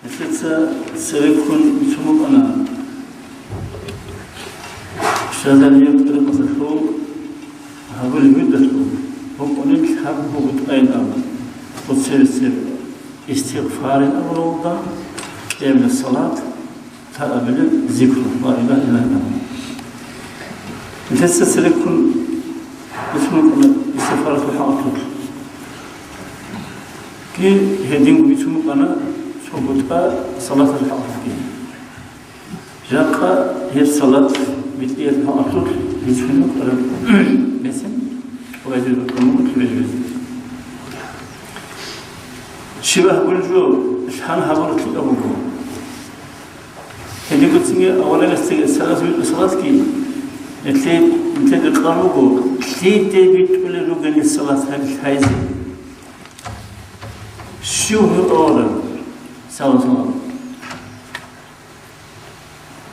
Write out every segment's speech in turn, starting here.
مثل سيكون يسمو أنا شهادة يقدر مثله هذا المدة هم قلنا حبه بتقين أمر وتصير استغفار الأمر وضع من الصلاة تقبل ذكر لا إله إلا الله مثل سيكون يسمو أنا استغفار الحاطط كي هدين يسمو أنا شوبتها صلاة الحاطط جاء هي الصلاة بتقية الحاطط يسمو قرب مثل وغير الأمور كبير شبه بالجو شحال هبرت الأبوه اللي قلت لي أولا الصلاة كي مثل القرآن تبي تقول له قال الصلاة هاي شو هو أولا صلاة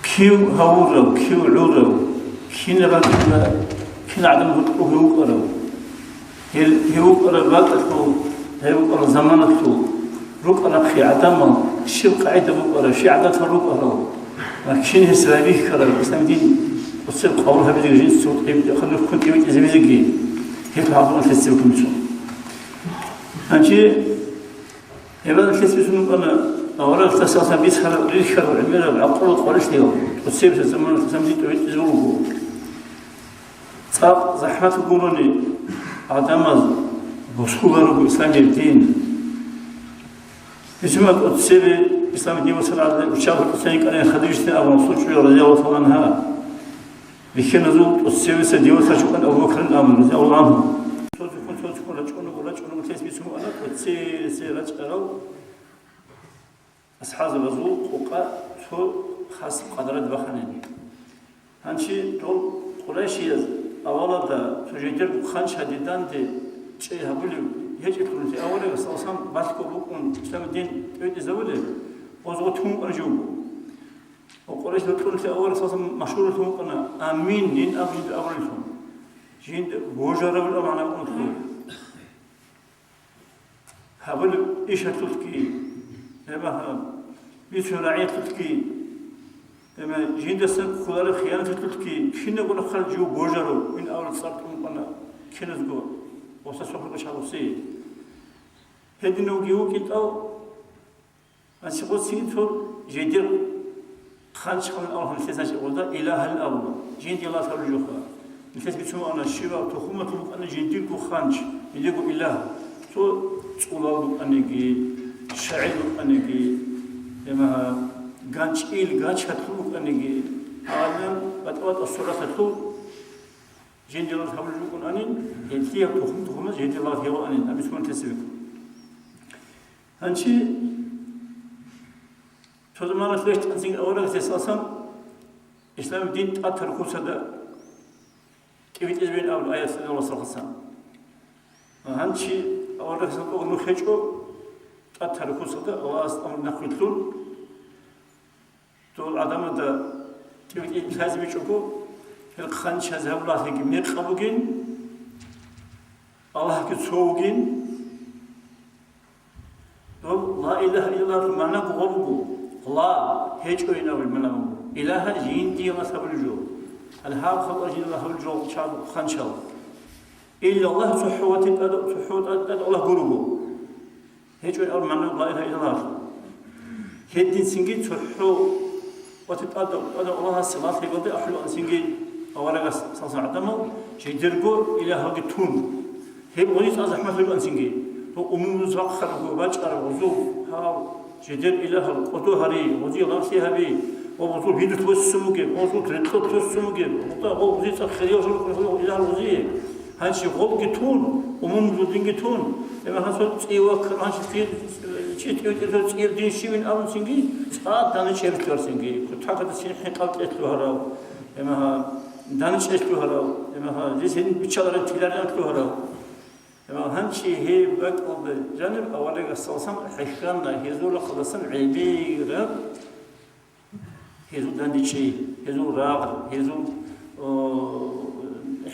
كيو هورو كيو عورو كينا بقى كنا عدم هو قرو هو قرو باقته هو قرو زمانته روك أنا في عدم شو قاعدة بقرو شو عدد روك قرو ما كشين هسرابيه كرو بس نمدين وصل قولها بدي جين صوت يبدأ خلوا كنت يبدأ زي مزجي هيك العظمة الفلسفة كم شو أنتي يبدأ الفلسفة شنو أنا أولا الفلسفة بيسخر ريشخر عميرة بعقل قولش ليه وتصيب الزمان تسمي تبي تزوره صار زحمة قولوني عدم بسخوغر بإسلام الدين اسمه تصيب إسلام الدين وصل على وشافه الثاني كان خديجة أبو منصور رضي الله عنها بكن زود السياسة سديوة شكون أبو بكر الأمر رضي الله عنه. تكون رجعون مثلث بيسمو أنا وتسير رجعوا أصحاب الوضوء وقا شو خاص قدرات بخانين. هنشي دول قريشي أولا دا تجدير بخان شديدان دي شيء هقولي هيك يقولون في أولا أصلا باسكو بكون إسلام الدين تريد زوجة وزوجتهم أرجوه. وقريش دكتور في أول أساسا مشهور لهم أنا آمين دين أمين أمرهم جين بوجرة ولا معنا أقول هقول إيش هتلقي لما بيسرعية تلقي لما جين دسم خلال خيانة تلقي كنا قلنا خل جو بوجرة من أول صارت أنا كنا زقوا وسأسوق لك شغلسي هذي نوجيو كده أنسيقول سينتور جدير خانش خلنا أول مثلث أولا إله الأول جندي الله تعالى جوخا مثلث بيسمو أنا الشيبة تخومة تلوك أنا جندي كو خانش يديكو إله تو تقولوا أنجي شاعر أنجي لما غانش غانش هتلوك أنجي عالم بتوات الصورة هتلوك جندي الله تعالى جوخا أنين يديه تخومة جندي الله تعالى أنين أبي سمون تسبيك هنشي فزمان فلش تنزين أولا أساسا إسلام الدين أتركوا سدا كيف تجبين أول آية سنة الله صلى الله عليه وسلم هنشي أولا سنقول نخرجوا أتركوا سدا الله أمر نخلطون تقول عدم دا كيف تجبين لازم يشوفوا الخانش هذا الله هيك ميقبوجين الله كتسوجين لا إله إلا الله معناه بغربه الله هيج أينا بالمنام إله جين دي الله سبحانه الهاب خبر جين الله الجو شاب خنشل إلا الله سحوة الله قلوبه هيج أينا معناه لا إله إلا الله هدين سنجي سحو وتتأدى الله الصلاة يقول أحلو أن سنجي أولا صلصة عدمه جيدرجو إلى هذا التون هي بغنيت أزحمة أن سنجي وأمم زخر وبجر وزوج هاو جدر إله القطو هري وزي الله سيهبي ووصول بيدو توسموك ووصول تريتلو توسموك ووصول زي سخرية وصول إله الوزي هنشي غول جتون أمم زودين جتون لما هنسول تسيوا كرانش تير شيء تير دين شيء من أمم سنجي ساعات دانش يرتور سنجي كتاكد سين حقاق إتلو هراو لما دانش إتلو هراو لما جسين بتشغل تيلار إتلو هراو هنشي هي بقول جانب أولك الصوصم حكامنا هذول خلصن عبيرة هذول دندشي هذول راغ هذول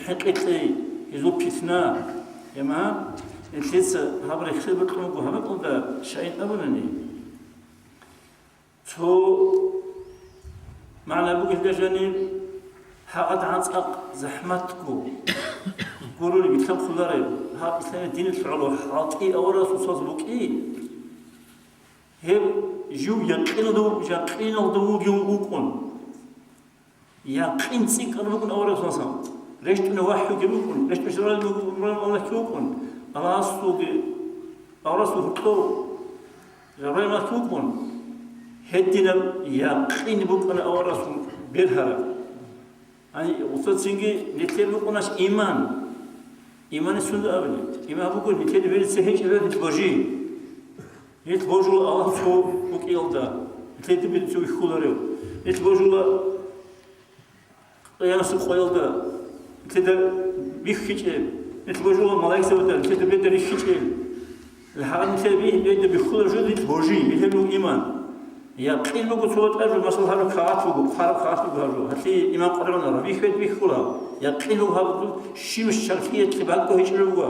حقيقي هذول بيتنا يما الكيس هابر يخرب كلامك وهذا كل ده شيء أبدا تو معنى بقول دجاني حقد عنصق زحمتكو قولوا لي بيتكلم خضاري ها بسنة الدين الفعلو حاطي أورا صوص بوكي هب جو يقين دو يوقون يقين سيك أنا بكون أورا صوصا ليش تنوحي جمكون ليش تشرب الله كيوكون الله أصوغ أورا صوغتو جبري ما كيوكون هدينا يقين بكون أورا صوغ بيرهرا يعني وصلت سينجي نتلي بكوناش إيمان السنة أبدا إيمان بقول نتلي بيرد سهيج أبدا نتبوجي نتبوجو الله سو بقيل دا نتلي بيرد سو يخولاريو نتبوجو لا يانس خويل دا نتلي بيخيج نتبوجو لا ملاك سودا نتلي بيرد ريخيج الحال نتلي بيرد بيخولاريو نتبوجي نتلي إيمان يقين بقول صوت أجر مثل هذا كات بقول كات بقول هتلي إمام قرآن ربي خير بيخولا يقين هذا شيء مش شرطية تبعه هيك لبوا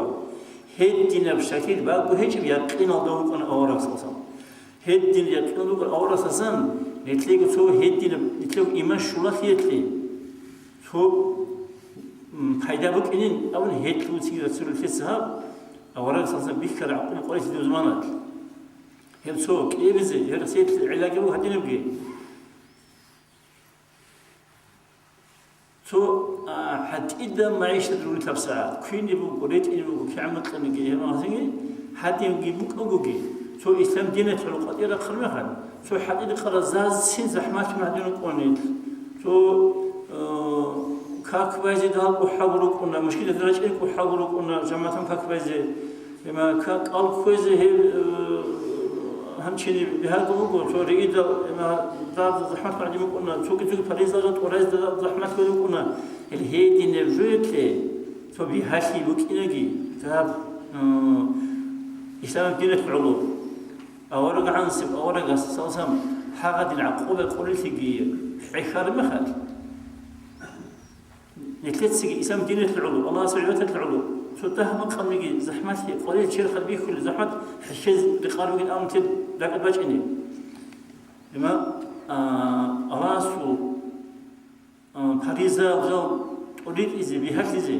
هدينا بشكل بعه هيك يقين الله كون أورا أساسا هدين يقين الله كون أورا أساسا نتلاقي سو هدين نتلاقي إيمان شولا هيتلي سو فايدة بكينين أول هيتلو تيجي رسول الفسحة أورا أساسا بيكر عقل قريش دوزمانات هم سوق يبزي هرسيت العلاج هو هدي نبقي سو حد إذا معيشة دولة تبصع كين يبغى قريت يبغى كعمل تنقي هم هذي حد يبغى بوجي سو إسلام دينه تلقى إلى خلمها سو حد إذا قرأ زاز سين زحمات ما دون قونيت سو كاك بايزي ده وحاولوا كنا مشكلة درجة وحاولوا كنا جماعتهم كاك بايزي لما كاك الكويزي هي همچنین به هر گونه تو رئیس ما داد زحمت کردیم کنن چون که پاریس داد قرائز داد زحمت کردیم کنن الهیدی نبضیت تو به هشی بکنگی تاب إسلام دينة العلوم أورق عنصب أورق سلسم حاجة العقوبة كل شيء حكار مخال نتلتسي إسلام دينة العلوم الله سبحانه العلوم سوتها مقام يجي زحمات قليل شيء خلبيه كل زحمات حشيز بقارب الأمر تد لك بجني لما الله سو باريزا وزال أريد إزي بهاش إزي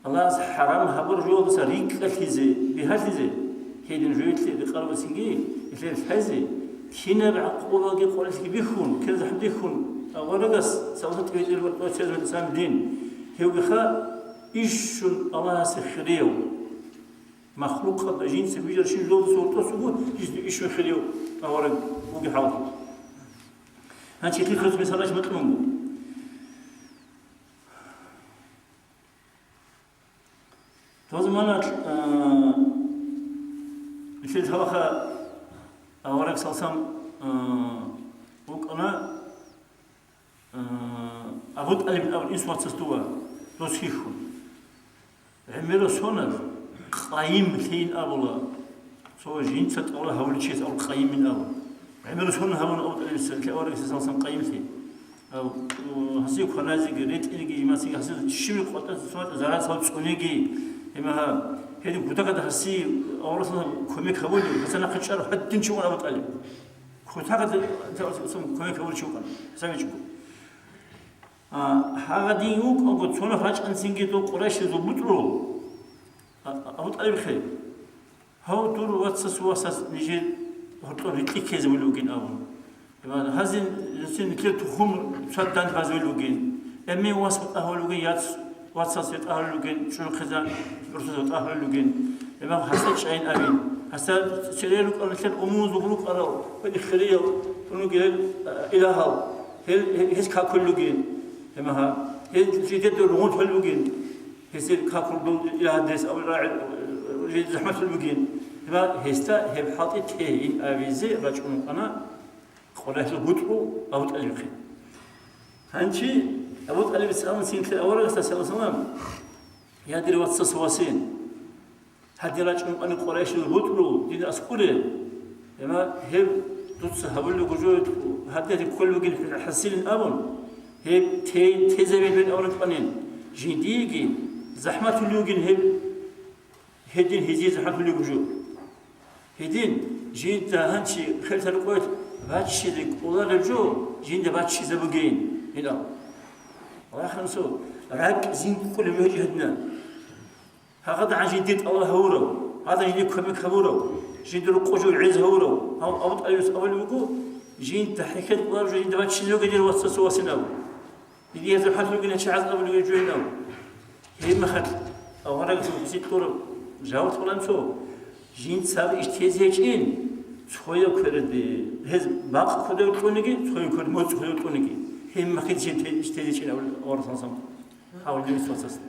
الله حرام هبر جوا بس ريك إزي بهاش إزي هيدن جويت لي بقارب سيجي إثنين حزي هنا بعقوبة جي قليل شيء بيخون كذا زحمة بيخون ورقص سوت بيجي الوقت من الإسلام الدين هو بخا إيشون الله سخريو مخلوق هذا جنس بيجر شيء جود صورته سبوه إيش خريو أورق وجي حاضر هنشي تلفز مثلاً مطلوب توزمانات مثل هذا أورق سلسم وكنا أبود ألم أول إنسان تستوى توسيخون عمره سونر قايم ثين أبولا سو جنس أولا هول شيء أو قايم من أول عمره سونر هون أول الإنسان كأورق سلسم قايم ثين أو هسيق خنازق ريت إنجي ما سيق هسيق شيء قطع سوات زارات سوات سكونيجي إما هذي بتوقع ده هسي أورسنا كميك هول بس أنا خشار حد نشوف أنا بتعلم بتوقع ده كميك هول شو كان سامي شو هذا يوك أو تصنع فاش أنسينجي تو قريش زبطلو أبوت عليه بخير هو دور واتس واسس نيجي هتلو ريتي كيز ولوجين أول هذين زين كل تخم شدان فاز ولوجين أمي واسط أهولوجين يات واتس يات أهولوجين شو خزان برسول أهولوجين لما حسيت شيء أبين حسيت سريرك أو مثل أمور زبلوك أراو بدي خريو فنوجي إلها هل كاكلوجين لما هي جدد الرموز في الوجين هسه كاكل دول إلى هدرس أو زحمة في الوجين لما هستا هي بحاطة هين أبيزي رجعون أنا قرأت البطرو أو تأليخي هنشي أبو تأليخ سلام سين في أول رأس سلام يادر واتس سواسين هدي رجعون أنا قرأت البطرو دين أسكوله لما هي دوتس هبلو جوجود هدي كل وجين حسين أبون هي تزويد من أورك بنين جديجي زحمة اللوجين هدين هزي زحمة اللوجو هدين جيد هنشي خلت القوات باتشيدك ولا رجو جين ده باتشي زبقين هنا الله يخلصو راك زين كل وجهنا هذا عن جديد الله هورو هذا جديد كم كبورو جين درو قجو عز هورو هم أبط أيوس أول وقو جين تحكي الله رجو جين ده باتشي زوج يدير وصص وسناو يدي هذا الحال يقولنا شعز أول وجويناو هي مخد أو هذا قصو بسيط طور جاوت ولا نشو جين ساب إشتيازيجين شوية كردي هز باق خدا يطونيكي شوية كرد موت خدا يطونيكي هم مخد جين إشتيازيجين أول أورسان سام حاول جين سوسس